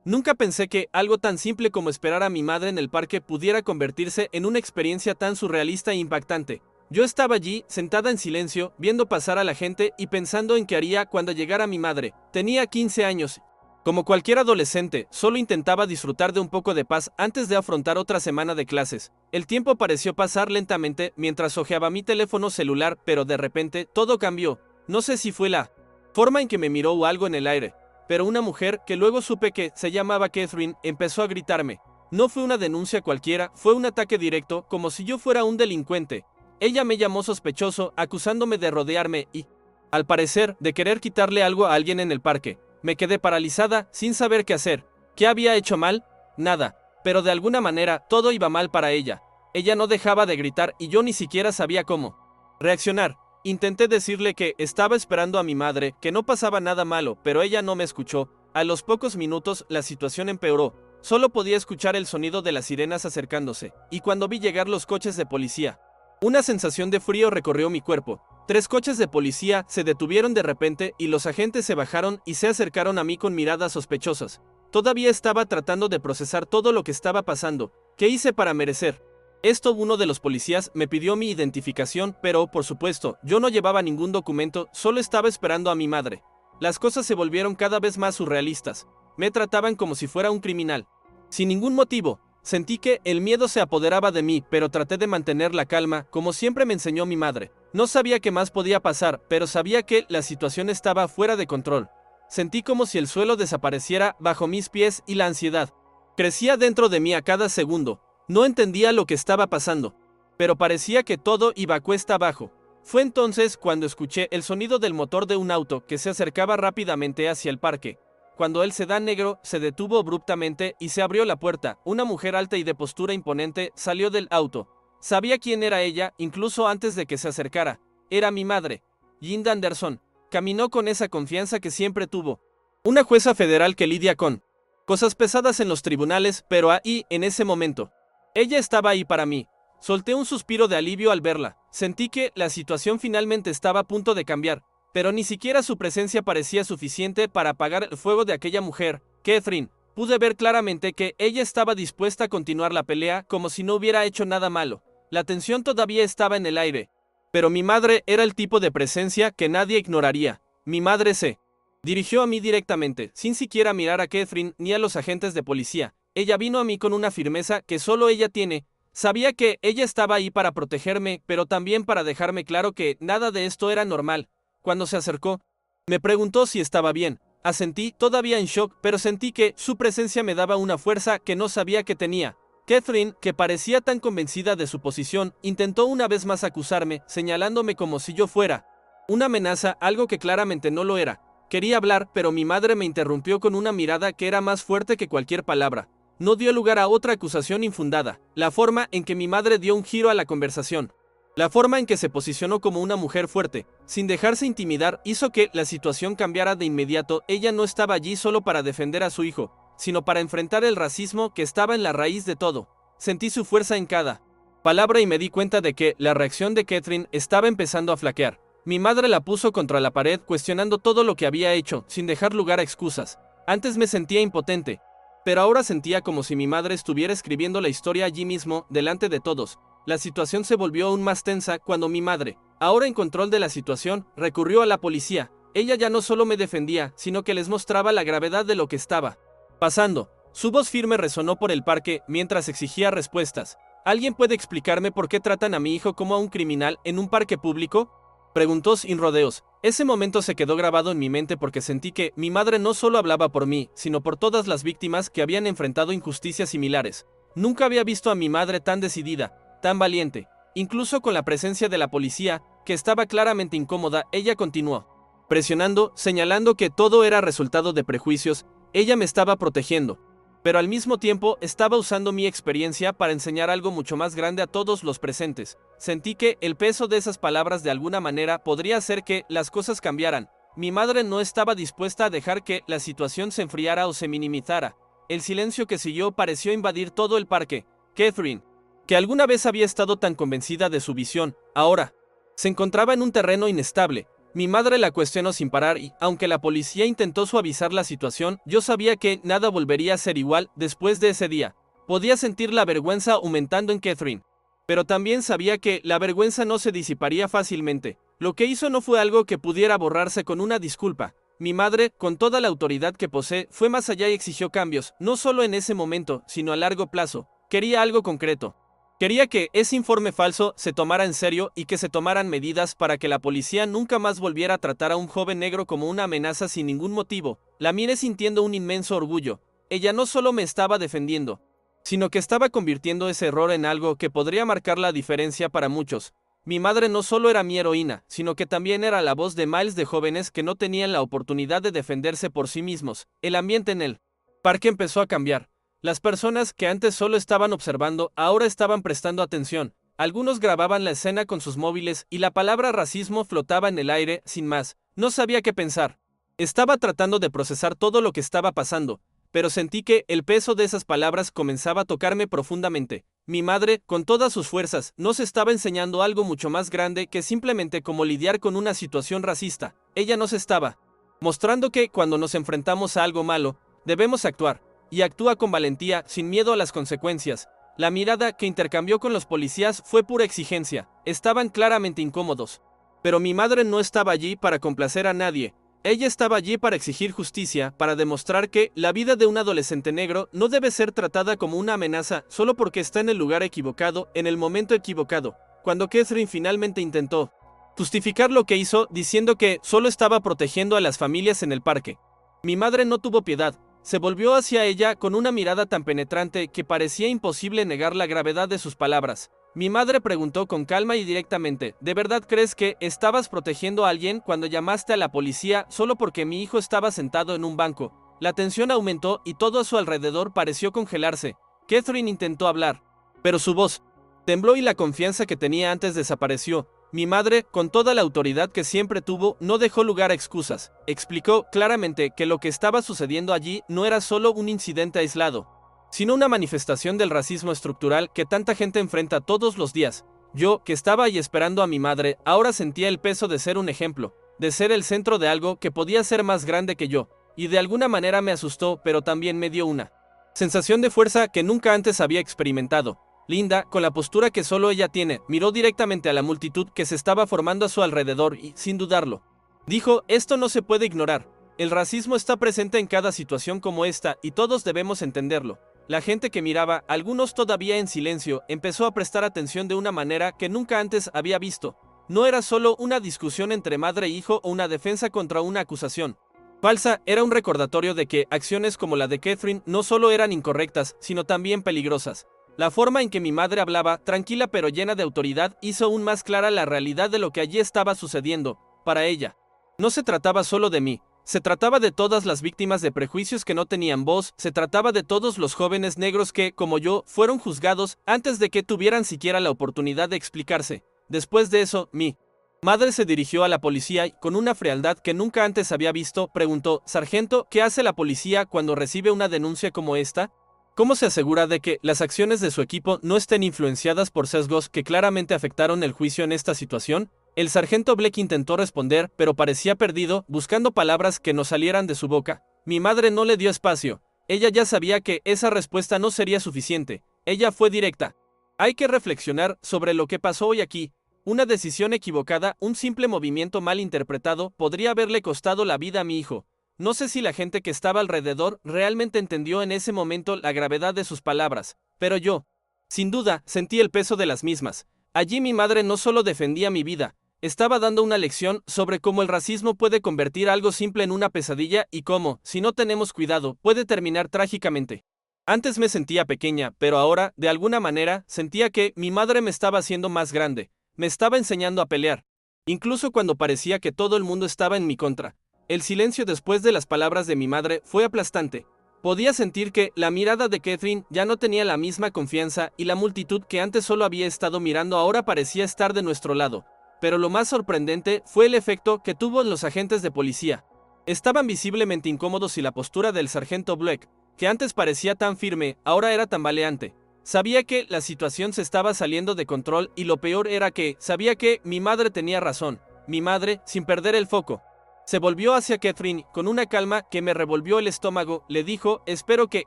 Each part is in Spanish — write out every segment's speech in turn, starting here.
Nunca pensé que algo tan simple como esperar a mi madre en el parque pudiera convertirse en una experiencia tan surrealista e impactante. Yo estaba allí, sentada en silencio, viendo pasar a la gente y pensando en qué haría cuando llegara mi madre. Tenía 15 años. Como cualquier adolescente, solo intentaba disfrutar de un poco de paz antes de afrontar otra semana de clases. El tiempo pareció pasar lentamente mientras hojeaba mi teléfono celular, pero de repente todo cambió. No sé si fue la forma en que me miró o algo en el aire, pero una mujer, que luego supe que se llamaba Catherine, empezó a gritarme. No fue una denuncia cualquiera, fue un ataque directo, como si yo fuera un delincuente. Ella me llamó sospechoso, acusándome de rodearme y, al parecer, de querer quitarle algo a alguien en el parque. Me quedé paralizada, sin saber qué hacer. ¿Qué había hecho mal? Nada. Pero de alguna manera, todo iba mal para ella. Ella no dejaba de gritar y yo ni siquiera sabía cómo reaccionar. Intenté decirle que estaba esperando a mi madre, que no pasaba nada malo, pero ella no me escuchó. A los pocos minutos, la situación empeoró. Solo podía escuchar el sonido de las sirenas acercándose, y cuando vi llegar los coches de policía, una sensación de frío recorrió mi cuerpo. 3 coches de policía se detuvieron de repente y los agentes se bajaron y se acercaron a mí con miradas sospechosas. Todavía estaba tratando de procesar todo lo que estaba pasando. ¿Qué hice para merecer esto? Uno de los policías me pidió mi identificación, pero, por supuesto, yo no llevaba ningún documento, solo estaba esperando a mi madre. Las cosas se volvieron cada vez más surrealistas. Me trataban como si fuera un criminal. Sin ningún motivo. Sentí que el miedo se apoderaba de mí, pero traté de mantener la calma, como siempre me enseñó mi madre. No sabía qué más podía pasar, pero sabía que la situación estaba fuera de control. Sentí como si el suelo desapareciera bajo mis pies y la ansiedad crecía dentro de mí a cada segundo. No entendía lo que estaba pasando, pero parecía que todo iba cuesta abajo. Fue entonces cuando escuché el sonido del motor de un auto que se acercaba rápidamente hacia el parque. Cuando el sedán negro se detuvo abruptamente y se abrió la puerta, una mujer alta y de postura imponente salió del auto. Sabía quién era ella, incluso antes de que se acercara. Era mi madre, Linda Anderson. Caminó con esa confianza que siempre tuvo. Una jueza federal que lidia con cosas pesadas en los tribunales, pero ahí, en ese momento, ella estaba ahí para mí. Solté un suspiro de alivio al verla. Sentí que la situación finalmente estaba a punto de cambiar. Pero ni siquiera su presencia parecía suficiente para apagar el fuego de aquella mujer, Catherine. Pude ver claramente que ella estaba dispuesta a continuar la pelea como si no hubiera hecho nada malo. La tensión todavía estaba en el aire. Pero mi madre era el tipo de presencia que nadie ignoraría. Mi madre se dirigió a mí directamente, sin siquiera mirar a Catherine ni a los agentes de policía. Ella vino a mí con una firmeza que solo ella tiene. Sabía que ella estaba ahí para protegerme, pero también para dejarme claro que nada de esto era normal. Cuando se acercó, me preguntó si estaba bien. Asentí, todavía en shock, pero sentí que su presencia me daba una fuerza que no sabía que tenía. Catherine, que parecía tan convencida de su posición, intentó una vez más acusarme, señalándome como si yo fuera una amenaza, algo que claramente no lo era. Quería hablar, pero mi madre me interrumpió con una mirada que era más fuerte que cualquier palabra. No dio lugar a otra acusación infundada. La forma en que mi madre dio un giro a la conversación, la forma en que se posicionó como una mujer fuerte, sin dejarse intimidar, hizo que la situación cambiara de inmediato. Ella no estaba allí solo para defender a su hijo, sino para enfrentar el racismo que estaba en la raíz de todo. Sentí su fuerza en cada palabra y me di cuenta de que la reacción de Catherine estaba empezando a flaquear. Mi madre la puso contra la pared, cuestionando todo lo que había hecho, sin dejar lugar a excusas. Antes me sentía impotente, pero ahora sentía como si mi madre estuviera escribiendo la historia allí mismo, delante de todos. La situación se volvió aún más tensa cuando mi madre, ahora en control de la situación, recurrió a la policía. Ella ya no solo me defendía, sino que les mostraba la gravedad de lo que estaba pasando. Su voz firme resonó por el parque mientras exigía respuestas. ¿Alguien puede explicarme por qué tratan a mi hijo como a un criminal en un parque público?, preguntó sin rodeos. Ese momento se quedó grabado en mi mente porque sentí que mi madre no solo hablaba por mí, sino por todas las víctimas que habían enfrentado injusticias similares. Nunca había visto a mi madre tan decidida, tan valiente. Incluso con la presencia de la policía, que estaba claramente incómoda, ella continuó presionando, señalando que todo era resultado de prejuicios. Ella me estaba protegiendo, pero al mismo tiempo estaba usando mi experiencia para enseñar algo mucho más grande a todos los presentes. Sentí que el peso de esas palabras de alguna manera podría hacer que las cosas cambiaran. Mi madre no estaba dispuesta a dejar que la situación se enfriara o se minimizara. El silencio que siguió pareció invadir todo el parque. Catherine, que alguna vez había estado tan convencida de su visión, ahora se encontraba en un terreno inestable. Mi madre la cuestionó sin parar y, aunque la policía intentó suavizar la situación, yo sabía que nada volvería a ser igual después de ese día. Podía sentir la vergüenza aumentando en Catherine. Pero también sabía que la vergüenza no se disiparía fácilmente. Lo que hizo no fue algo que pudiera borrarse con una disculpa. Mi madre, con toda la autoridad que posee, fue más allá y exigió cambios, no solo en ese momento, sino a largo plazo. Quería algo concreto. Quería que ese informe falso se tomara en serio y que se tomaran medidas para que la policía nunca más volviera a tratar a un joven negro como una amenaza sin ningún motivo. La miré sintiendo un inmenso orgullo. Ella no solo me estaba defendiendo, sino que estaba convirtiendo ese error en algo que podría marcar la diferencia para muchos. Mi madre no solo era mi heroína, sino que también era la voz de miles de jóvenes que no tenían la oportunidad de defenderse por sí mismos. El ambiente en el parque empezó a cambiar. Las personas que antes solo estaban observando ahora estaban prestando atención. Algunos grababan la escena con sus móviles y la palabra racismo flotaba en el aire sin más. No sabía qué pensar. Estaba tratando de procesar todo lo que estaba pasando, pero sentí que el peso de esas palabras comenzaba a tocarme profundamente. Mi madre, con todas sus fuerzas, nos estaba enseñando algo mucho más grande que simplemente cómo lidiar con una situación racista. Ella nos estaba mostrando que cuando nos enfrentamos a algo malo, debemos actuar. Y actúa con valentía, sin miedo a las consecuencias. La mirada que intercambió con los policías fue pura exigencia. Estaban claramente incómodos. Pero mi madre no estaba allí para complacer a nadie. Ella estaba allí para exigir justicia, para demostrar que la vida de un adolescente negro no debe ser tratada como una amenaza solo porque está en el lugar equivocado, en el momento equivocado. Cuando Catherine finalmente intentó justificar lo que hizo, diciendo que solo estaba protegiendo a las familias en el parque, mi madre no tuvo piedad. Se volvió hacia ella con una mirada tan penetrante que parecía imposible negar la gravedad de sus palabras. Mi madre preguntó con calma y directamente, ¿de verdad crees que estabas protegiendo a alguien cuando llamaste a la policía solo porque mi hijo estaba sentado en un banco? La tensión aumentó y todo a su alrededor pareció congelarse. Catherine intentó hablar, pero su voz tembló y la confianza que tenía antes desapareció. Mi madre, con toda la autoridad que siempre tuvo, no dejó lugar a excusas. Explicó claramente que lo que estaba sucediendo allí no era solo un incidente aislado, sino una manifestación del racismo estructural que tanta gente enfrenta todos los días. Yo, que estaba ahí esperando a mi madre, ahora sentía el peso de ser un ejemplo, de ser el centro de algo que podía ser más grande que yo, y de alguna manera me asustó, pero también me dio una sensación de fuerza que nunca antes había experimentado. Linda, con la postura que solo ella tiene, miró directamente a la multitud que se estaba formando a su alrededor y, sin dudarlo, dijo, esto no se puede ignorar. El racismo está presente en cada situación como esta y todos debemos entenderlo. La gente que miraba, algunos todavía en silencio, empezó a prestar atención de una manera que nunca antes había visto. No era solo una discusión entre madre e hijo o una defensa contra una acusación falsa, era un recordatorio de que acciones como la de Catherine no solo eran incorrectas, sino también peligrosas. La forma en que mi madre hablaba, tranquila pero llena de autoridad, hizo aún más clara la realidad de lo que allí estaba sucediendo. Para ella, no se trataba solo de mí, se trataba de todas las víctimas de prejuicios que no tenían voz, se trataba de todos los jóvenes negros que, como yo, fueron juzgados antes de que tuvieran siquiera la oportunidad de explicarse. Después de eso, mi madre se dirigió a la policía y, con una frialdad que nunca antes había visto, preguntó, «Sargento, ¿qué hace la policía cuando recibe una denuncia como esta? ¿Cómo se asegura de que las acciones de su equipo no estén influenciadas por sesgos que claramente afectaron el juicio en esta situación?» El sargento Blake intentó responder, pero parecía perdido, buscando palabras que no salieran de su boca. Mi madre no le dio espacio. Ella ya sabía que esa respuesta no sería suficiente. Ella fue directa. Hay que reflexionar sobre lo que pasó hoy aquí. Una decisión equivocada, un simple movimiento mal interpretado, podría haberle costado la vida a mi hijo. No sé si la gente que estaba alrededor realmente entendió en ese momento la gravedad de sus palabras, pero yo, sin duda, sentí el peso de las mismas. Allí mi madre no solo defendía mi vida, estaba dando una lección sobre cómo el racismo puede convertir algo simple en una pesadilla y cómo, si no tenemos cuidado, puede terminar trágicamente. Antes me sentía pequeña, pero ahora, de alguna manera, sentía que mi madre me estaba haciendo más grande, me estaba enseñando a pelear, incluso cuando parecía que todo el mundo estaba en mi contra. El silencio después de las palabras de mi madre fue aplastante. Podía sentir que la mirada de Catherine ya no tenía la misma confianza y la multitud que antes solo había estado mirando ahora parecía estar de nuestro lado. Pero lo más sorprendente fue el efecto que tuvo en los agentes de policía. Estaban visiblemente incómodos y la postura del sargento Black, que antes parecía tan firme, ahora era tambaleante. Sabía que la situación se estaba saliendo de control y lo peor era que sabía que mi madre tenía razón. mi madre, sin perder el foco. Se volvió hacia Catherine con una calma que me revolvió el estómago, le dijo, espero que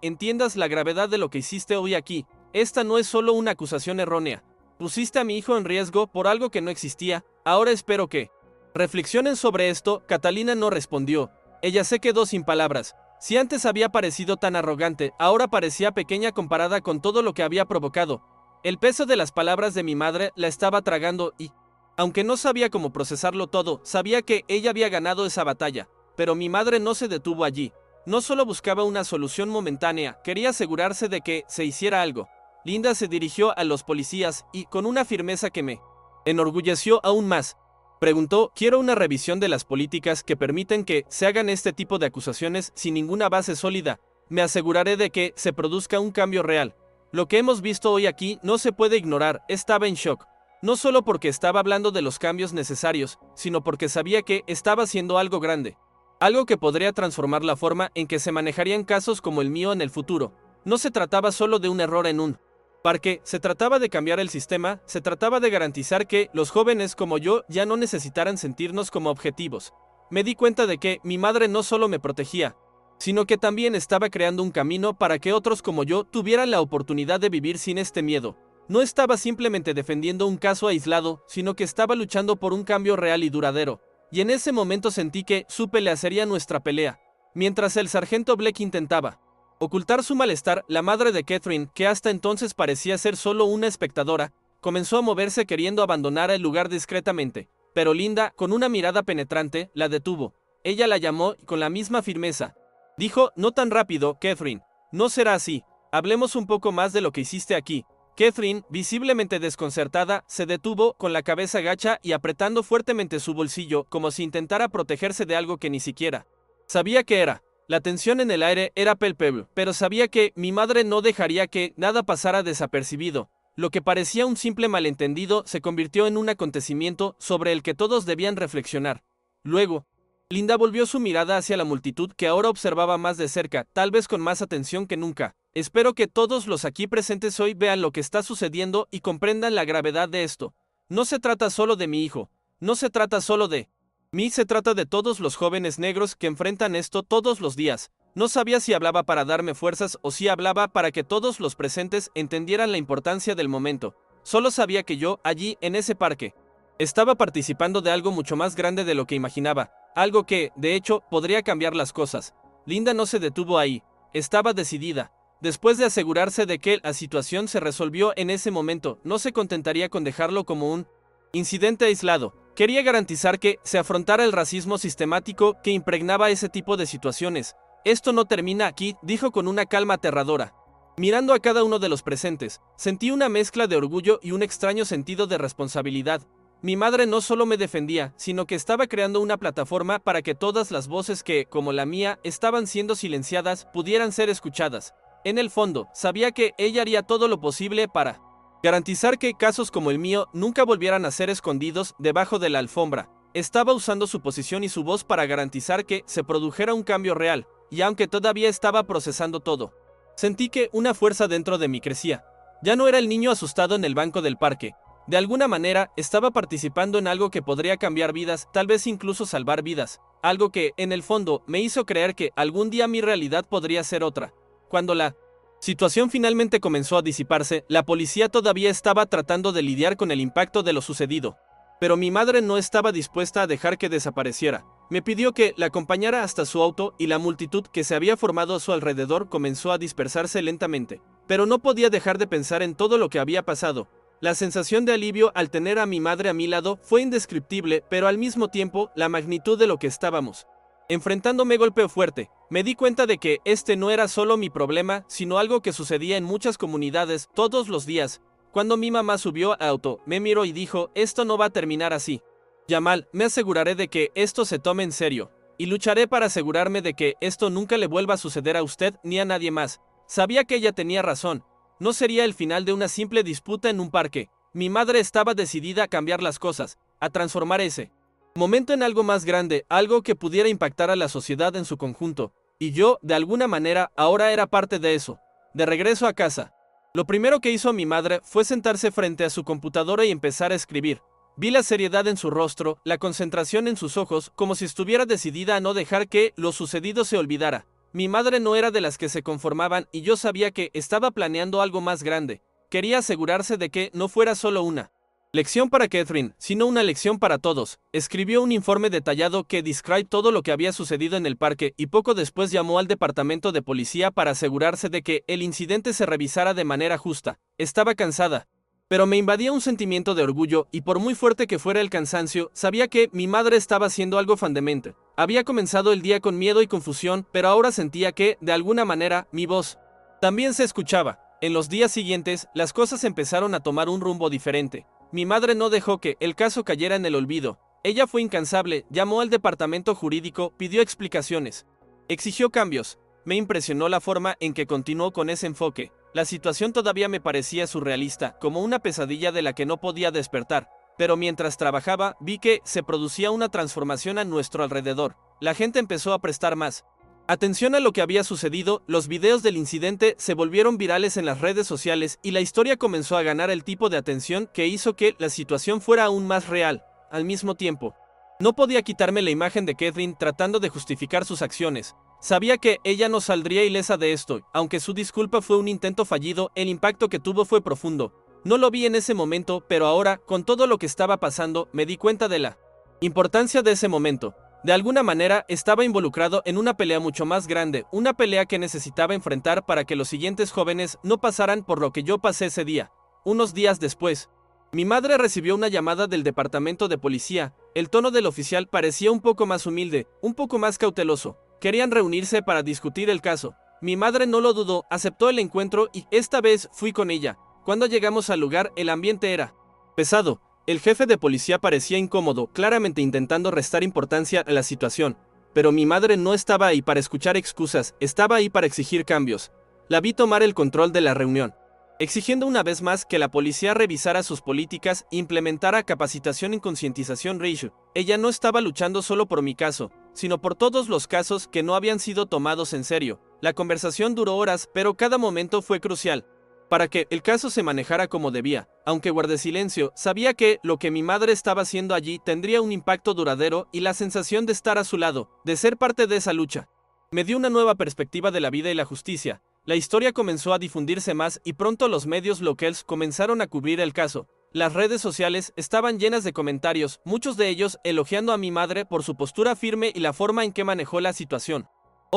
entiendas la gravedad de lo que hiciste hoy aquí. Esta no es solo una acusación errónea. Pusiste a mi hijo en riesgo por algo que no existía, ahora espero que... Reflexionen sobre esto. Catalina no respondió. Ella se quedó sin palabras. Si antes había parecido tan arrogante, ahora parecía pequeña comparada con todo lo que había provocado. El peso de las palabras de mi madre la estaba tragando y, aunque no sabía cómo procesarlo todo, sabía que ella había ganado esa batalla. Pero mi madre no se detuvo allí. No solo buscaba una solución momentánea, quería asegurarse de que se hiciera algo. Linda se dirigió a los policías y, con una firmeza que me enorgulleció aún más, preguntó, quiero una revisión de las políticas que permiten que se hagan este tipo de acusaciones sin ninguna base sólida. Me aseguraré de que se produzca un cambio real. Lo que hemos visto hoy aquí no se puede ignorar. Estaba en shock. No solo porque estaba hablando de los cambios necesarios, sino porque sabía que estaba haciendo algo grande. Algo que podría transformar la forma en que se manejarían casos como el mío en el futuro. No se trataba solo de un error en un parque, se trataba de cambiar el sistema, se trataba de garantizar que los jóvenes como yo ya no necesitaran sentirnos como objetivos. Me di cuenta de que mi madre no solo me protegía, sino que también estaba creando un camino para que otros como yo tuvieran la oportunidad de vivir sin este miedo. No estaba simplemente defendiendo un caso aislado, sino que estaba luchando por un cambio real y duradero. Y en ese momento sentí que su pelea sería nuestra pelea. Mientras el sargento Black intentaba ocultar su malestar, la madre de Catherine, que hasta entonces parecía ser solo una espectadora, comenzó a moverse queriendo abandonar el lugar discretamente. Pero Linda, con una mirada penetrante, la detuvo. Ella la llamó con la misma firmeza. Dijo, no tan rápido, Catherine. No será así. Hablemos un poco más de lo que hiciste aquí. Catherine, visiblemente desconcertada, se detuvo con la cabeza gacha y apretando fuertemente su bolsillo como si intentara protegerse de algo que ni siquiera sabía qué era. La tensión en el aire era palpable, pero sabía que mi madre no dejaría que nada pasara desapercibido. Lo que parecía un simple malentendido se convirtió en un acontecimiento sobre el que todos debían reflexionar. Luego, Linda volvió su mirada hacia la multitud que ahora observaba más de cerca, tal vez con más atención que nunca. Espero que todos los aquí presentes hoy vean lo que está sucediendo y comprendan la gravedad de esto. No se trata solo de mi hijo, no se trata solo de mí, se trata de todos los jóvenes negros que enfrentan esto todos los días. No sabía si hablaba para darme fuerzas o si hablaba para que todos los presentes entendieran la importancia del momento. Solo sabía que yo, allí, en ese parque, estaba participando de algo mucho más grande de lo que imaginaba. Algo que, de hecho, podría cambiar las cosas. Linda no se detuvo ahí. Estaba decidida. Después de asegurarse de que la situación se resolvió en ese momento, no se contentaría con dejarlo como un incidente aislado. Quería garantizar que se afrontara el racismo sistemático que impregnaba ese tipo de situaciones. Esto no termina aquí, dijo con una calma aterradora. Mirando a cada uno de los presentes, sentí una mezcla de orgullo y un extraño sentido de responsabilidad. Mi madre no solo me defendía, sino que estaba creando una plataforma para que todas las voces que, como la mía, estaban siendo silenciadas, pudieran ser escuchadas. En el fondo, sabía que ella haría todo lo posible para garantizar que casos como el mío nunca volvieran a ser escondidos debajo de la alfombra. Estaba usando su posición y su voz para garantizar que se produjera un cambio real, y aunque todavía estaba procesando todo, sentí que una fuerza dentro de mí crecía. Ya no era el niño asustado en el banco del parque. De alguna manera, estaba participando en algo que podría cambiar vidas, tal vez incluso salvar vidas. Algo que, en el fondo, me hizo creer que algún día mi realidad podría ser otra. Cuando la situación finalmente comenzó a disiparse, la policía todavía estaba tratando de lidiar con el impacto de lo sucedido. Pero mi madre no estaba dispuesta a dejar que desapareciera. Me pidió que la acompañara hasta su auto y la multitud que se había formado a su alrededor comenzó a dispersarse lentamente. Pero no podía dejar de pensar en todo lo que había pasado. La sensación de alivio al tener a mi madre a mi lado fue indescriptible, pero al mismo tiempo, la magnitud de lo que estábamos enfrentándome golpeó fuerte. Me di cuenta de que este no era solo mi problema, sino algo que sucedía en muchas comunidades todos los días. Cuando mi mamá subió al auto, me miró y dijo, esto no va a terminar así. Jamal, me aseguraré de que esto se tome en serio. Y lucharé para asegurarme de que esto nunca le vuelva a suceder a usted ni a nadie más. Sabía que ella tenía razón. No sería el final de una simple disputa en un parque. Mi madre estaba decidida a cambiar las cosas, a transformar ese momento en algo más grande, algo que pudiera impactar a la sociedad en su conjunto. Y yo, de alguna manera, ahora era parte de eso. De regreso a casa, lo primero que hizo mi madre fue sentarse frente a su computadora y empezar a escribir. Vi la seriedad en su rostro, la concentración en sus ojos, como si estuviera decidida a no dejar que lo sucedido se olvidara. Mi madre no era de las que se conformaban y yo sabía que estaba planeando algo más grande. Quería asegurarse de que no fuera solo una lección para Catherine, sino una lección para todos. Escribió un informe detallado que describe todo lo que había sucedido en el parque y poco después llamó al departamento de policía para asegurarse de que el incidente se revisara de manera justa. Estaba cansada, pero me invadía un sentimiento de orgullo y por muy fuerte que fuera el cansancio, sabía que mi madre estaba haciendo algo fundamental. Había comenzado el día con miedo y confusión, pero ahora sentía que, de alguna manera, mi voz también se escuchaba. En los días siguientes, las cosas empezaron a tomar un rumbo diferente. Mi madre no dejó que el caso cayera en el olvido. Ella fue incansable, llamó al departamento jurídico, pidió explicaciones, exigió cambios. Me impresionó la forma en que continuó con ese enfoque. La situación todavía me parecía surrealista, como una pesadilla de la que no podía despertar. Pero mientras trabajaba, vi que se producía una transformación a nuestro alrededor. La gente empezó a prestar más atención a lo que había sucedido, los videos del incidente se volvieron virales en las redes sociales y la historia comenzó a ganar el tipo de atención que hizo que la situación fuera aún más real. Al mismo tiempo, no podía quitarme la imagen de Catherine tratando de justificar sus acciones. Sabía que ella no saldría ilesa de esto, aunque su disculpa fue un intento fallido, el impacto que tuvo fue profundo. No lo vi en ese momento, pero ahora, con todo lo que estaba pasando, me di cuenta de la importancia de ese momento. De alguna manera, estaba involucrado en una pelea mucho más grande, una pelea que necesitaba enfrentar para que los siguientes jóvenes no pasaran por lo que yo pasé ese día. Unos días después, mi madre recibió una llamada del departamento de policía. El tono del oficial parecía un poco más humilde, un poco más cauteloso. Querían reunirse para discutir el caso. Mi madre no lo dudó, aceptó el encuentro y esta vez fui con ella. Cuando llegamos al lugar, el ambiente era pesado. El jefe de policía parecía incómodo, claramente intentando restar importancia a la situación. Pero mi madre no estaba ahí para escuchar excusas, estaba ahí para exigir cambios. La vi tomar el control de la reunión, exigiendo una vez más que la policía revisara sus políticas e implementara capacitación en concientización racial. Ella no estaba luchando solo por mi caso, sino por todos los casos que no habían sido tomados en serio. La conversación duró horas, pero cada momento fue crucial para que el caso se manejara como debía. Aunque guardé silencio, sabía que lo que mi madre estaba haciendo allí tendría un impacto duradero y la sensación de estar a su lado, de ser parte de esa lucha, me dio una nueva perspectiva de la vida y la justicia. La historia comenzó a difundirse más y pronto los medios locales comenzaron a cubrir el caso. Las redes sociales estaban llenas de comentarios, muchos de ellos elogiando a mi madre por su postura firme y la forma en que manejó la situación.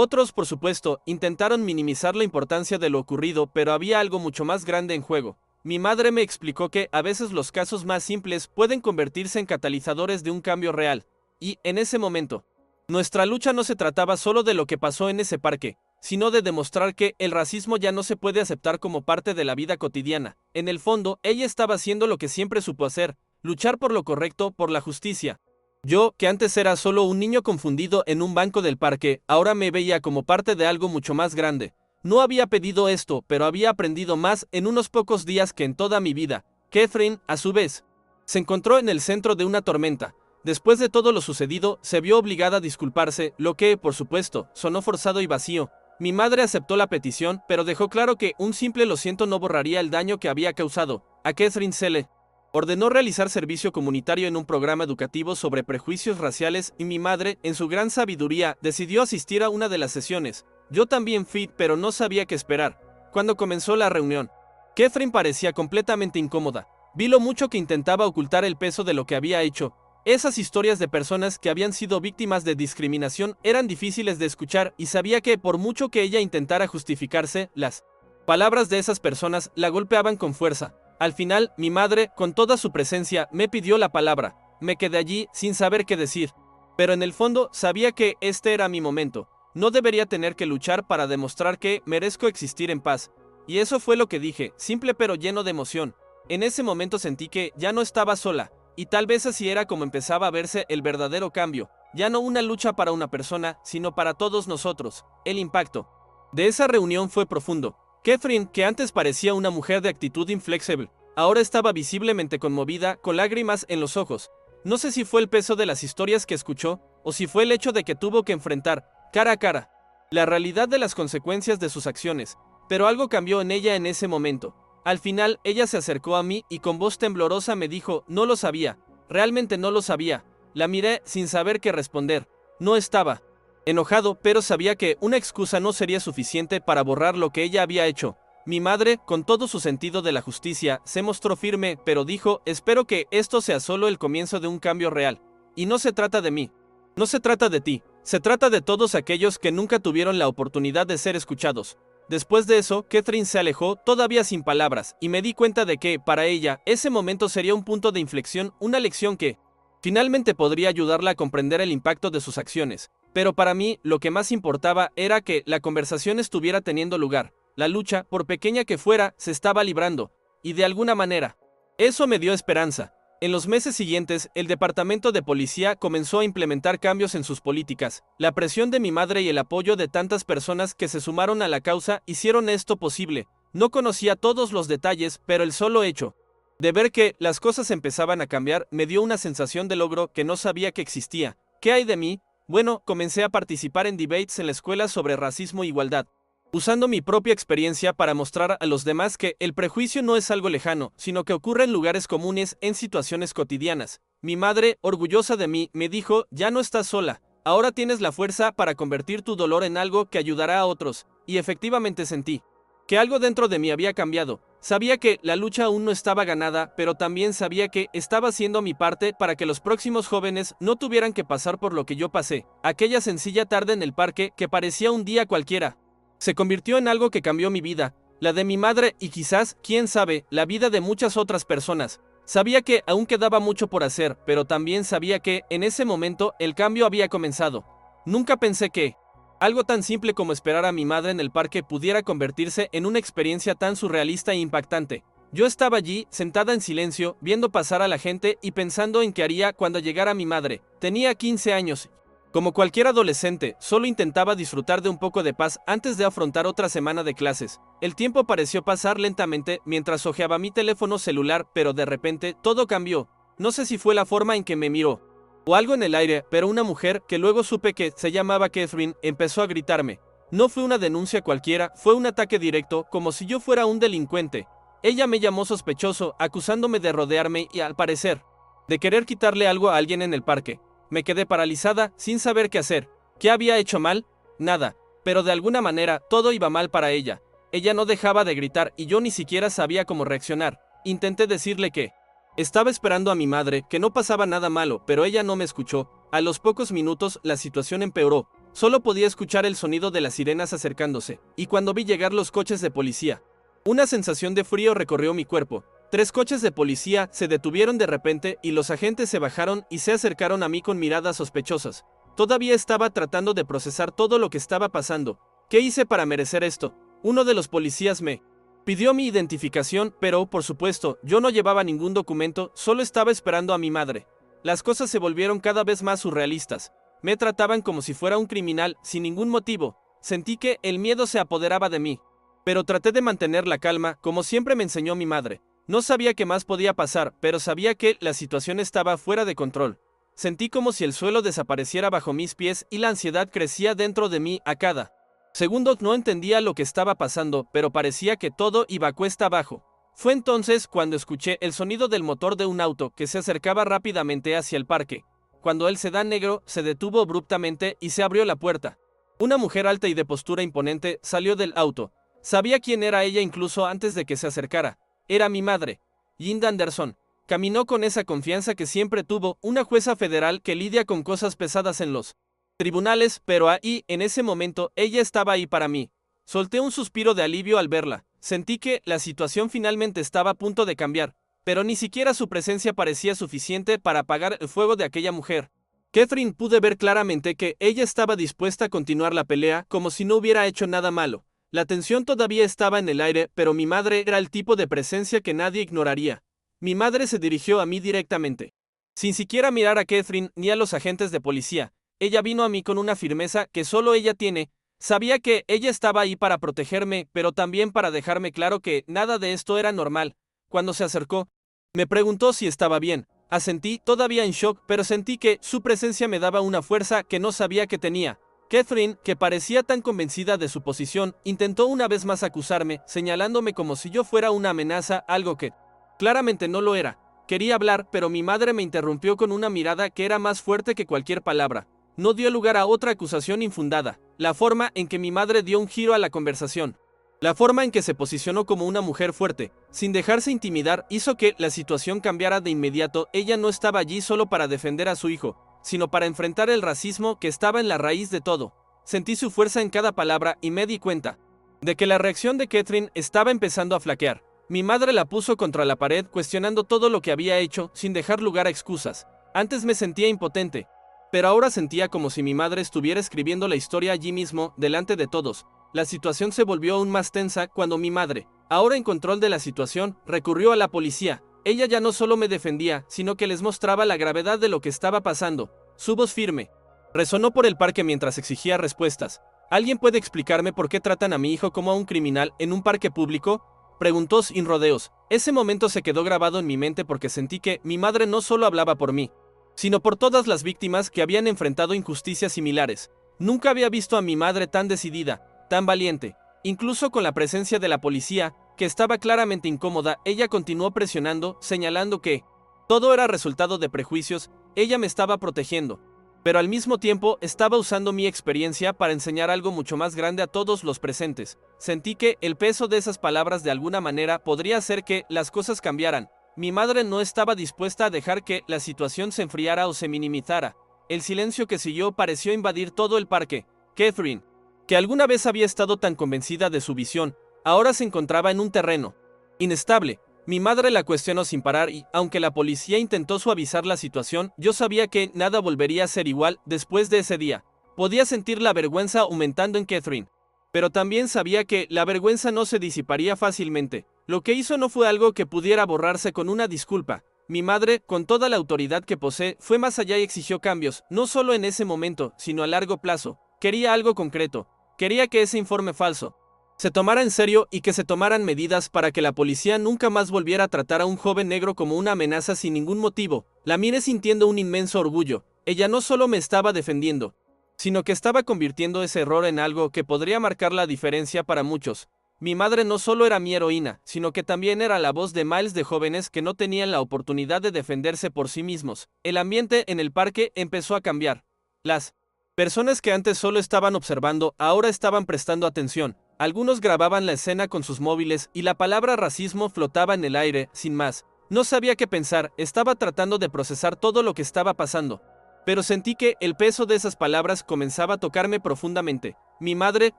Otros, por supuesto, intentaron minimizar la importancia de lo ocurrido, pero había algo mucho más grande en juego. Mi madre me explicó que a veces los casos más simples pueden convertirse en catalizadores de un cambio real. Y, en ese momento, nuestra lucha no se trataba solo de lo que pasó en ese parque, sino de demostrar que el racismo ya no se puede aceptar como parte de la vida cotidiana. En el fondo, ella estaba haciendo lo que siempre supo hacer, luchar por lo correcto, por la justicia. Yo, que antes era solo un niño confundido en un banco del parque, ahora me veía como parte de algo mucho más grande. No había pedido esto, pero había aprendido más en unos pocos días que en toda mi vida. Catherine, a su vez, se encontró en el centro de una tormenta. Después de todo lo sucedido, se vio obligada a disculparse, lo que, por supuesto, sonó forzado y vacío. Mi madre aceptó la petición, pero dejó claro que un simple lo siento no borraría el daño que había causado. A Catherine se le ordenó realizar servicio comunitario en un programa educativo sobre prejuicios raciales y mi madre, en su gran sabiduría, decidió asistir a una de las sesiones. Yo también fui, pero no sabía qué esperar. Cuando comenzó la reunión, Catherine parecía completamente incómoda. Vi lo mucho que intentaba ocultar el peso de lo que había hecho. Esas historias de personas que habían sido víctimas de discriminación eran difíciles de escuchar y sabía que, por mucho que ella intentara justificarse, las palabras de esas personas la golpeaban con fuerza. Al final, mi madre, con toda su presencia, me pidió la palabra. Me quedé allí sin saber qué decir. Pero en el fondo, sabía que este era mi momento. No debería tener que luchar para demostrar que merezco existir en paz. Y eso fue lo que dije, simple pero lleno de emoción. En ese momento sentí que ya no estaba sola. Y tal vez así era como empezaba a verse el verdadero cambio. Ya no una lucha para una persona, sino para todos nosotros. El impacto de esa reunión fue profundo. Catherine, que antes parecía una mujer de actitud inflexible, ahora estaba visiblemente conmovida, con lágrimas en los ojos. No sé si fue el peso de las historias que escuchó, o si fue el hecho de que tuvo que enfrentar, cara a cara, la realidad de las consecuencias de sus acciones, pero algo cambió en ella en ese momento. Al final, ella se acercó a mí y con voz temblorosa me dijo, no lo sabía. realmente no lo sabía. La miré sin saber qué responder. No estaba enojado, pero sabía que una excusa no sería suficiente para borrar lo que ella había hecho. Mi madre, con todo su sentido de la justicia, se mostró firme, pero dijo: espero que esto sea solo el comienzo de un cambio real. Y no se trata de mí. No se trata de ti. Se trata de todos aquellos que nunca tuvieron la oportunidad de ser escuchados. Después de eso, Catherine se alejó, todavía sin palabras, y me di cuenta de que, para ella, ese momento sería un punto de inflexión, una lección que finalmente podría ayudarla a comprender el impacto de sus acciones. Pero para mí, lo que más importaba era que la conversación estuviera teniendo lugar. La lucha, por pequeña que fuera, se estaba librando, y de alguna manera, eso me dio esperanza. En los meses siguientes, el departamento de policía comenzó a implementar cambios en sus políticas. La presión de mi madre y el apoyo de tantas personas que se sumaron a la causa hicieron esto posible. No conocía todos los detalles, pero el solo hecho de ver que las cosas empezaban a cambiar me dio una sensación de logro que no sabía que existía. ¿Qué hay de mí? Bueno, comencé a participar en debates en la escuela sobre racismo e igualdad, usando mi propia experiencia para mostrar a los demás que el prejuicio no es algo lejano, sino que ocurre en lugares comunes, en situaciones cotidianas. Mi madre, orgullosa de mí, me dijo: ya no estás sola, ahora tienes la fuerza para convertir tu dolor en algo que ayudará a otros. Y efectivamente sentí que algo dentro de mí había cambiado. Sabía que la lucha aún no estaba ganada, pero también sabía que estaba haciendo mi parte para que los próximos jóvenes no tuvieran que pasar por lo que yo pasé. Aquella sencilla tarde en el parque, que parecía un día cualquiera, se convirtió en algo que cambió mi vida, la de mi madre y quizás, quién sabe, la vida de muchas otras personas. Sabía que aún quedaba mucho por hacer, pero también sabía que, en ese momento, el cambio había comenzado. Nunca pensé que algo tan simple como esperar a mi madre en el parque pudiera convertirse en una experiencia tan surrealista e impactante. Yo estaba allí, sentada en silencio, viendo pasar a la gente y pensando en qué haría cuando llegara mi madre. Tenía 15 años. Como cualquier adolescente, solo intentaba disfrutar de un poco de paz antes de afrontar otra semana de clases. El tiempo pareció pasar lentamente mientras hojeaba mi teléfono celular, pero de repente todo cambió. No sé si fue la forma en que me miró o algo en el aire, pero una mujer, que luego supe que se llamaba Catherine, empezó a gritarme. No fue una denuncia cualquiera, fue un ataque directo, como si yo fuera un delincuente. Ella me llamó sospechoso, acusándome de rodearme y, al parecer, de querer quitarle algo a alguien en el parque. Me quedé paralizada, sin saber qué hacer. ¿Qué había hecho mal? Nada. Pero de alguna manera, todo iba mal para ella. Ella no dejaba de gritar y yo ni siquiera sabía cómo reaccionar. Intenté decirle que estaba esperando a mi madre, que no pasaba nada malo, pero ella no me escuchó. A los pocos minutos, la situación empeoró. Solo podía escuchar el sonido de las sirenas acercándose, y cuando vi llegar los coches de policía, una sensación de frío recorrió mi cuerpo. 3 coches de policía se detuvieron de repente y los agentes se bajaron y se acercaron a mí con miradas sospechosas. Todavía estaba tratando de procesar todo lo que estaba pasando. ¿Qué hice para merecer esto? Uno de los policías me pidió mi identificación, pero, por supuesto, yo no llevaba ningún documento, solo estaba esperando a mi madre. Las cosas se volvieron cada vez más surrealistas. Me trataban como si fuera un criminal, sin ningún motivo. Sentí que el miedo se apoderaba de mí. Pero traté de mantener la calma, como siempre me enseñó mi madre. No sabía qué más podía pasar, pero sabía que la situación estaba fuera de control. Sentí como si el suelo desapareciera bajo mis pies y la ansiedad crecía dentro de mí a cada segundo. No entendía lo que estaba pasando, pero parecía que todo iba cuesta abajo. Fue entonces cuando escuché el sonido del motor de un auto que se acercaba rápidamente hacia el parque. Cuando el sedán negro se detuvo abruptamente y se abrió la puerta. Una mujer alta y de postura imponente salió del auto. Sabía quién era ella incluso antes de que se acercara. Era mi madre, Linda Anderson. Caminó con esa confianza que siempre tuvo una jueza federal que lidia con cosas pesadas en los tribunales, pero ahí, en ese momento, ella estaba ahí para mí. Solté un suspiro de alivio al verla. Sentí que la situación finalmente estaba a punto de cambiar, pero ni siquiera su presencia parecía suficiente para apagar el fuego de aquella mujer. Catherine, pude ver claramente que ella estaba dispuesta a continuar la pelea como si no hubiera hecho nada malo. La tensión todavía estaba en el aire, pero mi madre era el tipo de presencia que nadie ignoraría. Mi madre se dirigió a mí directamente, sin siquiera mirar a Catherine ni a los agentes de policía. Ella vino a mí con una firmeza que solo ella tiene. Sabía que ella estaba ahí para protegerme, pero también para dejarme claro que nada de esto era normal. Cuando se acercó, me preguntó si estaba bien. Asentí, todavía en shock, pero sentí que su presencia me daba una fuerza que no sabía que tenía. Catherine, que parecía tan convencida de su posición, intentó una vez más acusarme, señalándome como si yo fuera una amenaza, algo que claramente no lo era. Quería hablar, pero mi madre me interrumpió con una mirada que era más fuerte que cualquier palabra. No dio lugar a otra acusación infundada. La forma en que mi madre dio un giro a la conversación, la forma en que se posicionó como una mujer fuerte, sin dejarse intimidar, hizo que la situación cambiara de inmediato. Ella no estaba allí solo para defender a su hijo, sino para enfrentar el racismo que estaba en la raíz de todo. Sentí su fuerza en cada palabra y me di cuenta de que la reacción de Catherine estaba empezando a flaquear. Mi madre la puso contra la pared, cuestionando todo lo que había hecho, sin dejar lugar a excusas. Antes me sentía impotente, pero ahora sentía como si mi madre estuviera escribiendo la historia allí mismo, delante de todos. La situación se volvió aún más tensa cuando mi madre, ahora en control de la situación, recurrió a la policía. Ella ya no solo me defendía, sino que les mostraba la gravedad de lo que estaba pasando. Su voz firme resonó por el parque mientras exigía respuestas. ¿Alguien puede explicarme por qué tratan a mi hijo como a un criminal en un parque público?, preguntó sin rodeos. Ese momento se quedó grabado en mi mente porque sentí que mi madre no solo hablaba por mí, sino por todas las víctimas que habían enfrentado injusticias similares. Nunca había visto a mi madre tan decidida, tan valiente. Incluso con la presencia de la policía, que estaba claramente incómoda, ella continuó presionando, señalando que todo era resultado de prejuicios. Ella me estaba protegiendo, pero al mismo tiempo estaba usando mi experiencia para enseñar algo mucho más grande a todos los presentes. Sentí que el peso de esas palabras de alguna manera podría hacer que las cosas cambiaran. Mi madre no estaba dispuesta a dejar que la situación se enfriara o se minimizara. El silencio que siguió pareció invadir todo el parque. Catherine, que alguna vez había estado tan convencida de su visión, ahora se encontraba en un terreno inestable. Mi madre la cuestionó sin parar y, aunque la policía intentó suavizar la situación, yo sabía que nada volvería a ser igual después de ese día. Podía sentir la vergüenza aumentando en Catherine, pero también sabía que la vergüenza no se disiparía fácilmente. Lo que hizo no fue algo que pudiera borrarse con una disculpa. Mi madre, con toda la autoridad que posee, fue más allá y exigió cambios, no solo en ese momento, sino a largo plazo. Quería algo concreto. Quería que ese informe falso se tomara en serio y que se tomaran medidas para que la policía nunca más volviera a tratar a un joven negro como una amenaza sin ningún motivo. La miré sintiendo un inmenso orgullo. Ella no solo me estaba defendiendo, sino que estaba convirtiendo ese error en algo que podría marcar la diferencia para muchos. Mi madre no solo era mi heroína, sino que también era la voz de miles de jóvenes que no tenían la oportunidad de defenderse por sí mismos. El ambiente en el parque empezó a cambiar. Las personas que antes solo estaban observando, ahora estaban prestando atención. Algunos grababan la escena con sus móviles y la palabra racismo flotaba en el aire, sin más. No sabía qué pensar, estaba tratando de procesar todo lo que estaba pasando. Pero sentí que el peso de esas palabras comenzaba a tocarme profundamente. Mi madre,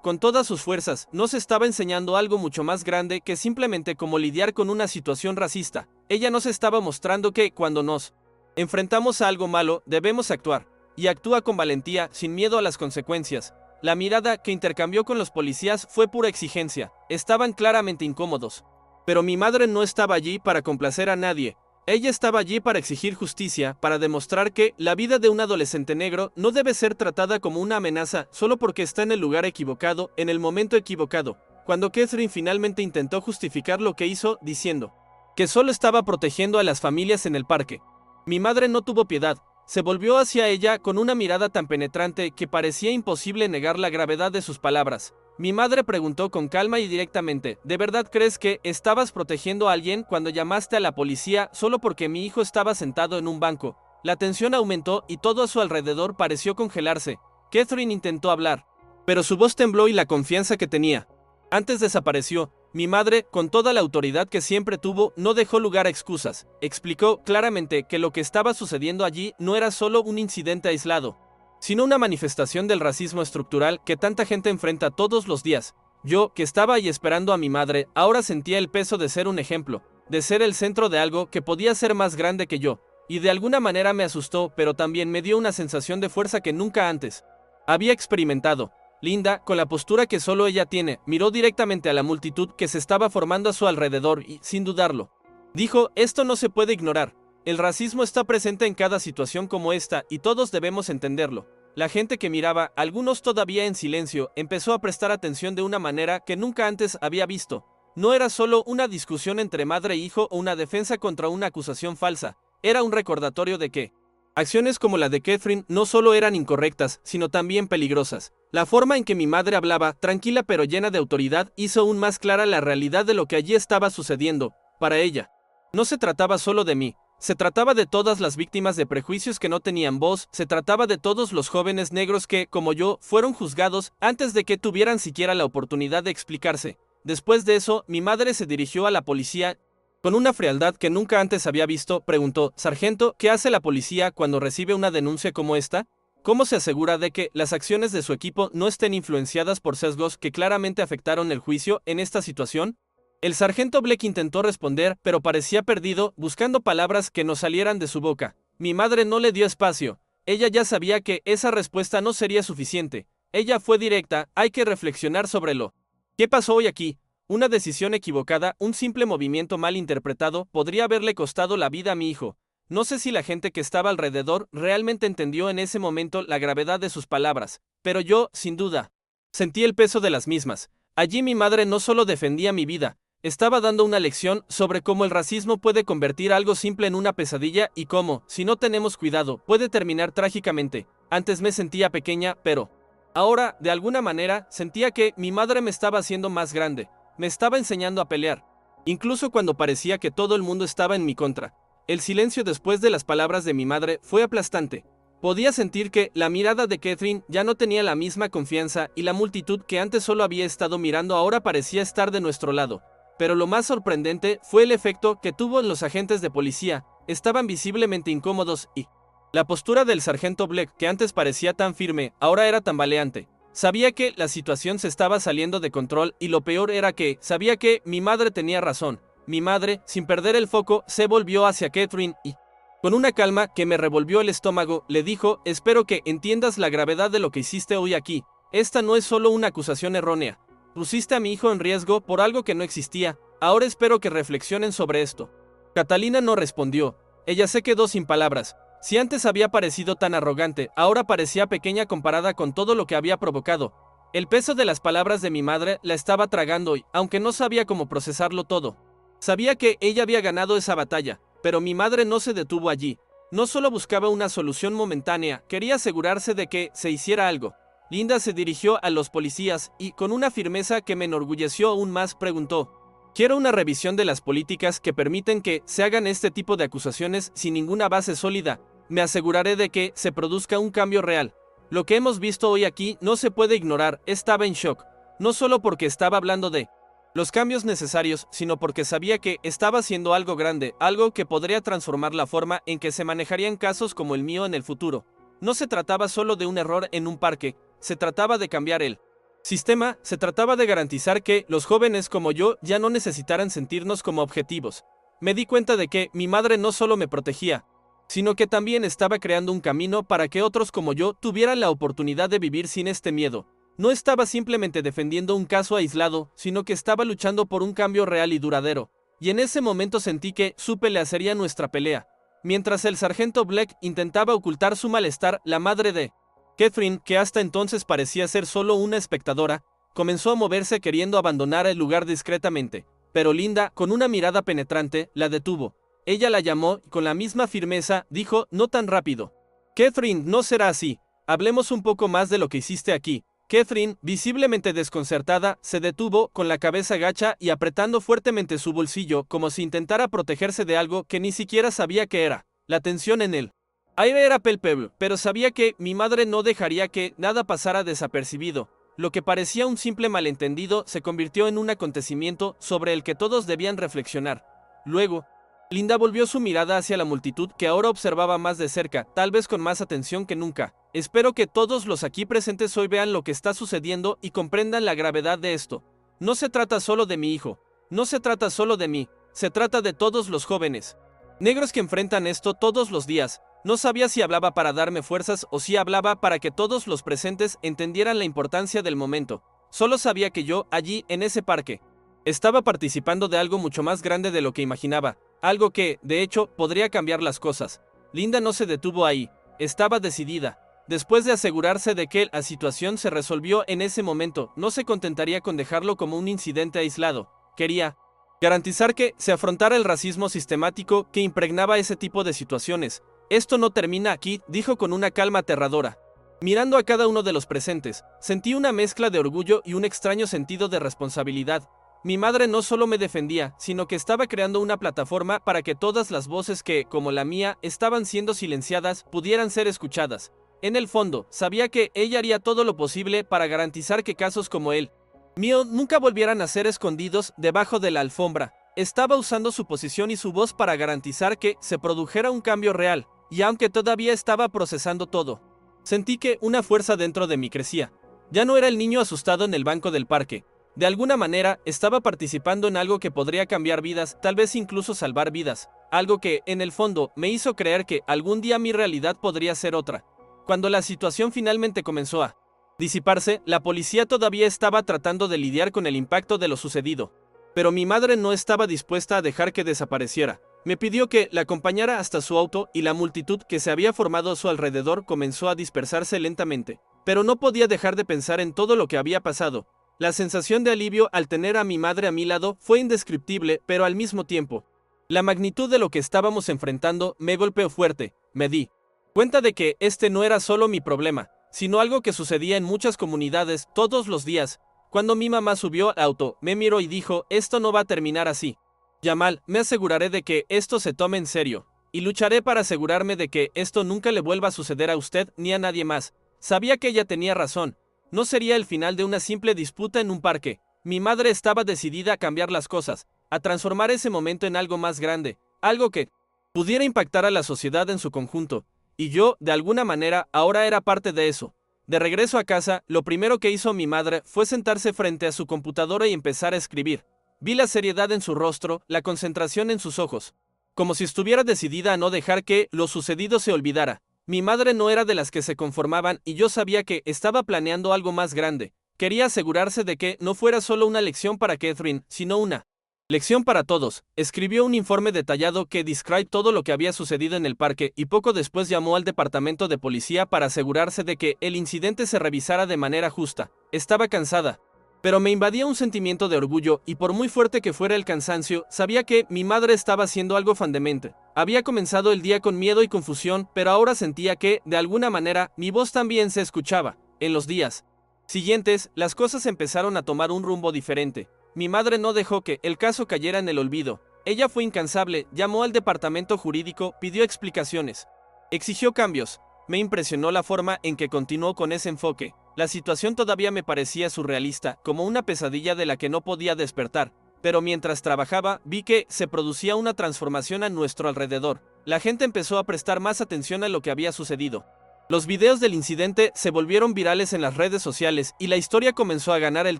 con todas sus fuerzas, nos estaba enseñando algo mucho más grande que simplemente cómo lidiar con una situación racista. Ella nos estaba mostrando que, cuando nos enfrentamos a algo malo, debemos actuar. Y actúa con valentía, sin miedo a las consecuencias. La mirada que intercambió con los policías fue pura exigencia. Estaban claramente incómodos. Pero mi madre no estaba allí para complacer a nadie. Ella estaba allí para exigir justicia, para demostrar que la vida de un adolescente negro no debe ser tratada como una amenaza solo porque está en el lugar equivocado, en el momento equivocado. Cuando Catherine finalmente intentó justificar lo que hizo, diciendo que solo estaba protegiendo a las familias en el parque, mi madre no tuvo piedad. Se volvió hacia ella con una mirada tan penetrante que parecía imposible negar la gravedad de sus palabras. Mi madre preguntó con calma y directamente, ¿de verdad crees que estabas protegiendo a alguien cuando llamaste a la policía solo porque mi hijo estaba sentado en un banco? La tensión aumentó y todo a su alrededor pareció congelarse. Catherine intentó hablar, pero su voz tembló y la confianza que tenía antes desapareció. Mi madre, con toda la autoridad que siempre tuvo, no dejó lugar a excusas. Explicó claramente que lo que estaba sucediendo allí no era solo un incidente aislado, sino una manifestación del racismo estructural que tanta gente enfrenta todos los días. Yo, que estaba ahí esperando a mi madre, ahora sentía el peso de ser un ejemplo, de ser el centro de algo que podía ser más grande que yo, y de alguna manera me asustó, pero también me dio una sensación de fuerza que nunca antes había experimentado. Linda, con la postura que solo ella tiene, miró directamente a la multitud que se estaba formando a su alrededor y, sin dudarlo, dijo, esto no se puede ignorar. El racismo está presente en cada situación como esta y todos debemos entenderlo. La gente que miraba, algunos todavía en silencio, empezó a prestar atención de una manera que nunca antes había visto. No era solo una discusión entre madre e hijo o una defensa contra una acusación falsa, era un recordatorio de que acciones como la de Catherine no solo eran incorrectas, sino también peligrosas. La forma en que mi madre hablaba, tranquila pero llena de autoridad, hizo aún más clara la realidad de lo que allí estaba sucediendo. Para ella, no se trataba solo de mí. Se trataba de todas las víctimas de prejuicios que no tenían voz, se trataba de todos los jóvenes negros que, como yo, fueron juzgados antes de que tuvieran siquiera la oportunidad de explicarse. Después de eso, mi madre se dirigió a la policía. Con una frialdad que nunca antes había visto, preguntó: «Sargento, ¿qué hace la policía cuando recibe una denuncia como esta? ¿Cómo se asegura de que las acciones de su equipo no estén influenciadas por sesgos que claramente afectaron el juicio en esta situación?» El sargento Black intentó responder, pero parecía perdido, buscando palabras que no salieran de su boca. Mi madre no le dio espacio. Ella ya sabía que esa respuesta no sería suficiente. Ella fue directa: «Hay que reflexionar sobre lo ¿qué pasó hoy aquí? Una decisión equivocada, un simple movimiento mal interpretado, podría haberle costado la vida a mi hijo». No sé si la gente que estaba alrededor realmente entendió en ese momento la gravedad de sus palabras, pero yo, sin duda, sentí el peso de las mismas. Allí mi madre no solo defendía mi vida, estaba dando una lección sobre cómo el racismo puede convertir algo simple en una pesadilla y cómo, si no tenemos cuidado, puede terminar trágicamente. Antes me sentía pequeña, pero ahora, de alguna manera, sentía que mi madre me estaba haciendo más grande, me estaba enseñando a pelear, incluso cuando parecía que todo el mundo estaba en mi contra. El silencio después de las palabras de mi madre fue aplastante. Podía sentir que la mirada de Catherine ya no tenía la misma confianza y la multitud que antes solo había estado mirando ahora parecía estar de nuestro lado. Pero lo más sorprendente fue el efecto que tuvo en los agentes de policía. Estaban visiblemente incómodos y la postura del sargento Black, que antes parecía tan firme, ahora era tambaleante. Sabía que la situación se estaba saliendo de control y lo peor era que sabía que mi madre tenía razón. Mi madre, sin perder el foco, se volvió hacia Catherine y, con una calma que me revolvió el estómago, le dijo: «Espero que entiendas la gravedad de lo que hiciste hoy aquí. Esta no es solo una acusación errónea. Pusiste a mi hijo en riesgo por algo que no existía. Ahora espero que reflexionen sobre esto». Catalina no respondió. Ella se quedó sin palabras. Si antes había parecido tan arrogante, ahora parecía pequeña comparada con todo lo que había provocado. El peso de las palabras de mi madre la estaba tragando y, aunque no sabía cómo procesarlo todo, sabía que ella había ganado esa batalla. Pero mi madre no se detuvo allí. No solo buscaba una solución momentánea, quería asegurarse de que se hiciera algo. Linda se dirigió a los policías y, con una firmeza que me enorgulleció aún más, preguntó: «Quiero una revisión de las políticas que permiten que se hagan este tipo de acusaciones sin ninguna base sólida. Me aseguraré de que se produzca un cambio real. Lo que hemos visto hoy aquí no se puede ignorar». Estaba en shock, no solo porque estaba hablando de los cambios necesarios, sino porque sabía que estaba haciendo algo grande, algo que podría transformar la forma en que se manejarían casos como el mío en el futuro. No se trataba solo de un error en un parque, se trataba de cambiar el sistema, se trataba de garantizar que los jóvenes como yo ya no necesitaran sentirnos como objetivos. Me di cuenta de que mi madre no solo me protegía, sino que también estaba creando un camino para que otros como yo tuvieran la oportunidad de vivir sin este miedo. No estaba simplemente defendiendo un caso aislado, sino que estaba luchando por un cambio real y duradero. Y en ese momento sentí que su pelea sería nuestra pelea. Mientras el sargento Black intentaba ocultar su malestar, la madre de Catherine, que hasta entonces parecía ser solo una espectadora, comenzó a moverse queriendo abandonar el lugar discretamente. Pero Linda, con una mirada penetrante, la detuvo. Ella la llamó y con la misma firmeza dijo: «No tan rápido. Catherine, no será así. Hablemos un poco más de lo que hiciste aquí». Catherine, visiblemente desconcertada, se detuvo con la cabeza gacha y apretando fuertemente su bolsillo como si intentara protegerse de algo que ni siquiera sabía qué era. La tensión en el aire era palpable, pero sabía que mi madre no dejaría que nada pasara desapercibido. Lo que parecía un simple malentendido se convirtió en un acontecimiento sobre el que todos debían reflexionar. Luego, Linda volvió su mirada hacia la multitud que ahora observaba más de cerca, tal vez con más atención que nunca. «Espero que todos los aquí presentes hoy vean lo que está sucediendo y comprendan la gravedad de esto. No se trata solo de mi hijo, no se trata solo de mí, se trata de todos los jóvenes negros que enfrentan esto todos los días». No sabía si hablaba para darme fuerzas o si hablaba para que todos los presentes entendieran la importancia del momento. Solo sabía que yo, allí, en ese parque, estaba participando de algo mucho más grande de lo que imaginaba, algo que, de hecho, podría cambiar las cosas. Linda no se detuvo ahí, estaba decidida. Después de asegurarse de que la situación se resolvió en ese momento, no se contentaría con dejarlo como un incidente aislado. Quería garantizar que se afrontara el racismo sistemático que impregnaba ese tipo de situaciones. «Esto no termina aquí», dijo con una calma aterradora. Mirando a cada uno de los presentes, sentí una mezcla de orgullo y un extraño sentido de responsabilidad. Mi madre no solo me defendía, sino que estaba creando una plataforma para que todas las voces que, como la mía, estaban siendo silenciadas, pudieran ser escuchadas. En el fondo, sabía que ella haría todo lo posible para garantizar que casos como el mío nunca volvieran a ser escondidos debajo de la alfombra. Estaba usando su posición y su voz para garantizar que se produjera un cambio real, y aunque todavía estaba procesando todo, sentí que una fuerza dentro de mí crecía. Ya no era el niño asustado en el banco del parque. De alguna manera, estaba participando en algo que podría cambiar vidas, tal vez incluso salvar vidas. Algo que, en el fondo, me hizo creer que algún día mi realidad podría ser otra. Cuando la situación finalmente comenzó a disiparse, la policía todavía estaba tratando de lidiar con el impacto de lo sucedido. Pero mi madre no estaba dispuesta a dejar que desapareciera. Me pidió que la acompañara hasta su auto y la multitud que se había formado a su alrededor comenzó a dispersarse lentamente. Pero no podía dejar de pensar en todo lo que había pasado. La sensación de alivio al tener a mi madre a mi lado fue indescriptible, pero al mismo tiempo, la magnitud de lo que estábamos enfrentando me golpeó fuerte. Me di cuenta de que este no era solo mi problema, sino algo que sucedía en muchas comunidades todos los días. Cuando mi mamá subió al auto, me miró y dijo: esto no va a terminar así. Yamal, me aseguraré de que esto se tome en serio, y lucharé para asegurarme de que esto nunca le vuelva a suceder a usted ni a nadie más. Sabía que ella tenía razón. No sería el final de una simple disputa en un parque. Mi madre estaba decidida a cambiar las cosas, a transformar ese momento en algo más grande, algo que pudiera impactar a la sociedad en su conjunto. Y yo, de alguna manera, ahora era parte de eso. De regreso a casa, lo primero que hizo mi madre fue sentarse frente a su computadora y empezar a escribir. Vi la seriedad en su rostro, la concentración en sus ojos, como si estuviera decidida a no dejar que lo sucedido se olvidara. Mi madre no era de las que se conformaban y yo sabía que estaba planeando algo más grande. Quería asegurarse de que no fuera solo una lección para Catherine, sino una lección para todos. Escribió un informe detallado que describe todo lo que había sucedido en el parque y poco después llamó al departamento de policía para asegurarse de que el incidente se revisara de manera justa. Estaba cansada, pero me invadía un sentimiento de orgullo y por muy fuerte que fuera el cansancio, sabía que mi madre estaba haciendo algo fundamental. Había comenzado el día con miedo y confusión, pero ahora sentía que, de alguna manera, mi voz también se escuchaba. En los días siguientes, las cosas empezaron a tomar un rumbo diferente. Mi madre no dejó que el caso cayera en el olvido. Ella fue incansable, llamó al departamento jurídico, pidió explicaciones, exigió cambios. Me impresionó la forma en que continuó con ese enfoque. La situación todavía me parecía surrealista, como una pesadilla de la que no podía despertar. Pero mientras trabajaba, vi que se producía una transformación a nuestro alrededor. La gente empezó a prestar más atención a lo que había sucedido. Los videos del incidente se volvieron virales en las redes sociales y la historia comenzó a ganar el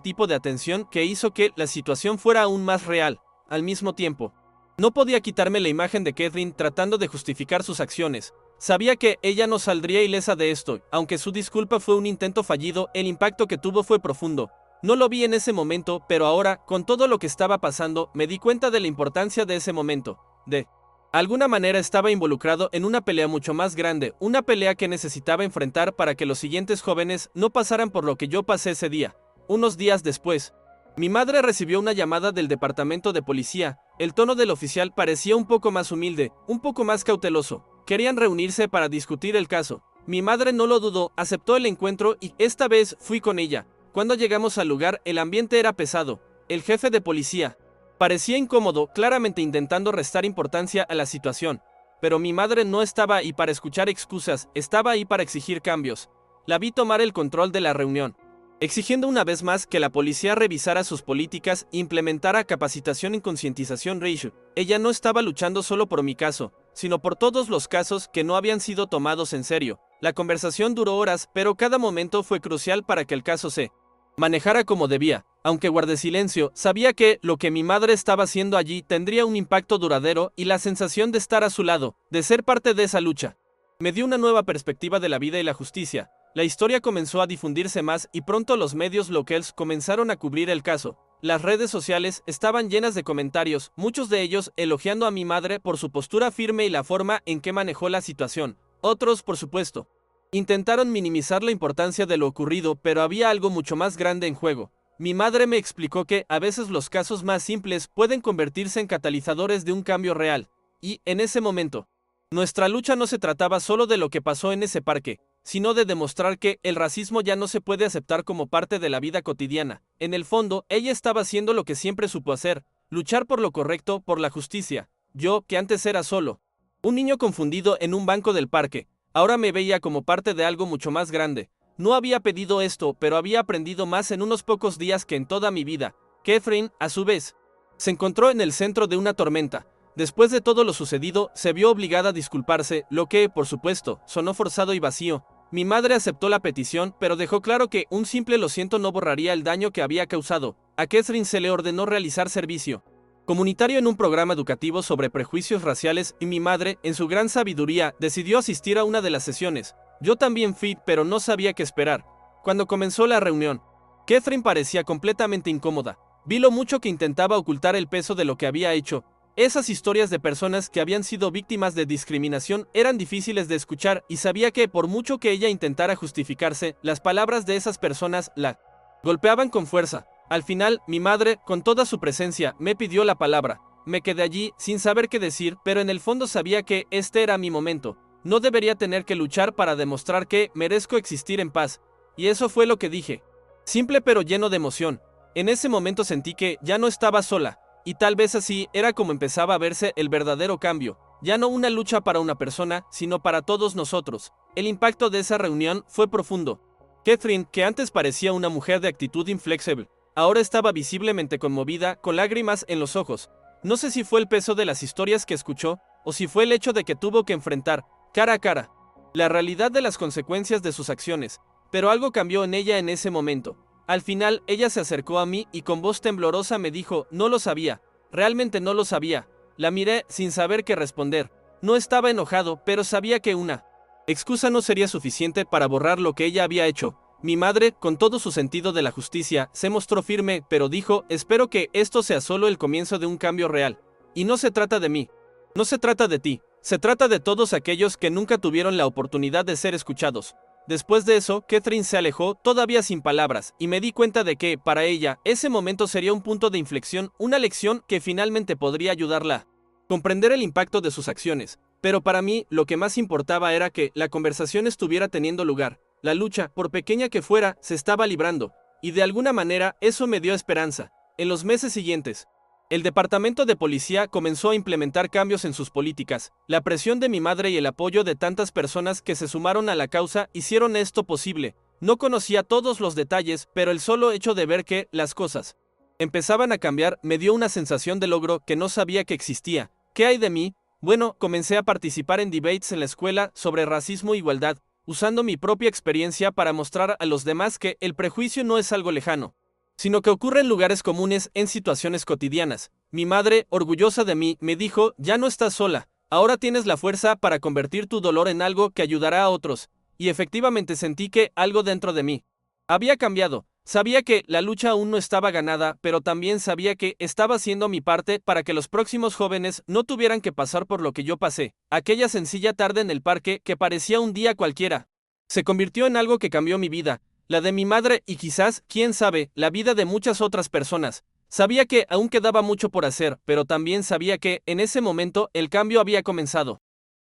tipo de atención que hizo que la situación fuera aún más real. Al mismo tiempo, no podía quitarme la imagen de Catherine tratando de justificar sus acciones. Sabía que ella no saldría ilesa de esto, aunque su disculpa fue un intento fallido, el impacto que tuvo fue profundo. No lo vi en ese momento, pero ahora, con todo lo que estaba pasando, me di cuenta de la importancia de ese momento. De alguna manera estaba involucrado en una pelea mucho más grande, una pelea que necesitaba enfrentar para que los siguientes jóvenes no pasaran por lo que yo pasé ese día. Unos días después, mi madre recibió una llamada del departamento de policía. El tono del oficial parecía un poco más humilde, un poco más cauteloso. Querían reunirse para discutir el caso. Mi madre no lo dudó, aceptó el encuentro y esta vez fui con ella. Cuando llegamos al lugar, el ambiente era pesado. El jefe de policía parecía incómodo, claramente intentando restar importancia a la situación. Pero mi madre no estaba ahí para escuchar excusas, estaba ahí para exigir cambios. La vi tomar el control de la reunión, exigiendo una vez más que la policía revisara sus políticas e implementara capacitación en concientización racial. Ella no estaba luchando solo por mi caso, sino por todos los casos que no habían sido tomados en serio. La conversación duró horas, pero cada momento fue crucial para que el caso se manejara como debía. Aunque guardé silencio, sabía que lo que mi madre estaba haciendo allí tendría un impacto duradero y la sensación de estar a su lado, de ser parte de esa lucha, me dio una nueva perspectiva de la vida y la justicia. La historia comenzó a difundirse más y pronto los medios locales comenzaron a cubrir el caso. Las redes sociales estaban llenas de comentarios, muchos de ellos elogiando a mi madre por su postura firme y la forma en que manejó la situación. Otros, por supuesto, intentaron minimizar la importancia de lo ocurrido, pero había algo mucho más grande en juego. Mi madre me explicó que a veces los casos más simples pueden convertirse en catalizadores de un cambio real. Y, en ese momento, nuestra lucha no se trataba solo de lo que pasó en ese parque, sino de demostrar que el racismo ya no se puede aceptar como parte de la vida cotidiana. En el fondo, ella estaba haciendo lo que siempre supo hacer, luchar por lo correcto, por la justicia. Yo, que antes era solo un niño confundido en un banco del parque, ahora me veía como parte de algo mucho más grande. No había pedido esto, pero había aprendido más en unos pocos días que en toda mi vida. Catherine, a su vez, se encontró en el centro de una tormenta. Después de todo lo sucedido, se vio obligada a disculparse, lo que, por supuesto, sonó forzado y vacío. Mi madre aceptó la petición, pero dejó claro que un simple lo siento no borraría el daño que había causado. A Catherine se le ordenó realizar servicio comunitario en un programa educativo sobre prejuicios raciales y mi madre, en su gran sabiduría, decidió asistir a una de las sesiones. Yo también fui, pero no sabía qué esperar. Cuando comenzó la reunión, Catherine parecía completamente incómoda. Vi lo mucho que intentaba ocultar el peso de lo que había hecho. Esas historias de personas que habían sido víctimas de discriminación eran difíciles de escuchar y sabía que, por mucho que ella intentara justificarse, las palabras de esas personas la golpeaban con fuerza. Al final, mi madre, con toda su presencia, me pidió la palabra. Me quedé allí, sin saber qué decir, pero en el fondo sabía que este era mi momento. No debería tener que luchar para demostrar que merezco existir en paz. Y eso fue lo que dije. Simple pero lleno de emoción. En ese momento sentí que ya no estaba sola. Y tal vez así era como empezaba a verse el verdadero cambio. Ya no una lucha para una persona, sino para todos nosotros. El impacto de esa reunión fue profundo. Catherine, que antes parecía una mujer de actitud inflexible, ahora estaba visiblemente conmovida, con lágrimas en los ojos. No sé si fue el peso de las historias que escuchó, o si fue el hecho de que tuvo que enfrentar, cara a cara, la realidad de las consecuencias de sus acciones, pero algo cambió en ella en ese momento. Al final, ella se acercó a mí y con voz temblorosa me dijo, no lo sabía, realmente no lo sabía. La miré sin saber qué responder. No estaba enojado, pero sabía que una excusa no sería suficiente para borrar lo que ella había hecho. Mi madre, con todo su sentido de la justicia, se mostró firme, pero dijo, espero que esto sea solo el comienzo de un cambio real. Y no se trata de mí. No se trata de ti. Se trata de todos aquellos que nunca tuvieron la oportunidad de ser escuchados. Después de eso, Catherine se alejó, todavía sin palabras, y me di cuenta de que, para ella, ese momento sería un punto de inflexión, una lección que finalmente podría ayudarla a comprender el impacto de sus acciones. Pero para mí, lo que más importaba era que la conversación estuviera teniendo lugar. La lucha, por pequeña que fuera, se estaba librando, y de alguna manera eso me dio esperanza. En los meses siguientes, el departamento de policía comenzó a implementar cambios en sus políticas. La presión de mi madre y el apoyo de tantas personas que se sumaron a la causa hicieron esto posible. No conocía todos los detalles, pero el solo hecho de ver que las cosas empezaban a cambiar me dio una sensación de logro que no sabía que existía. ¿Qué hay de mí? Bueno, comencé a participar en debates en la escuela sobre racismo e igualdad, usando mi propia experiencia para mostrar a los demás que el prejuicio no es algo lejano, sino que ocurre en lugares comunes, en situaciones cotidianas. Mi madre, orgullosa de mí, me dijo, ya no estás sola, ahora tienes la fuerza para convertir tu dolor en algo que ayudará a otros. Y efectivamente sentí que algo dentro de mí había cambiado. Sabía que la lucha aún no estaba ganada, pero también sabía que estaba haciendo mi parte para que los próximos jóvenes no tuvieran que pasar por lo que yo pasé. Aquella sencilla tarde en el parque, que parecía un día cualquiera, se convirtió en algo que cambió mi vida, la de mi madre y quizás, quién sabe, la vida de muchas otras personas. Sabía que aún quedaba mucho por hacer, pero también sabía que, en ese momento, el cambio había comenzado.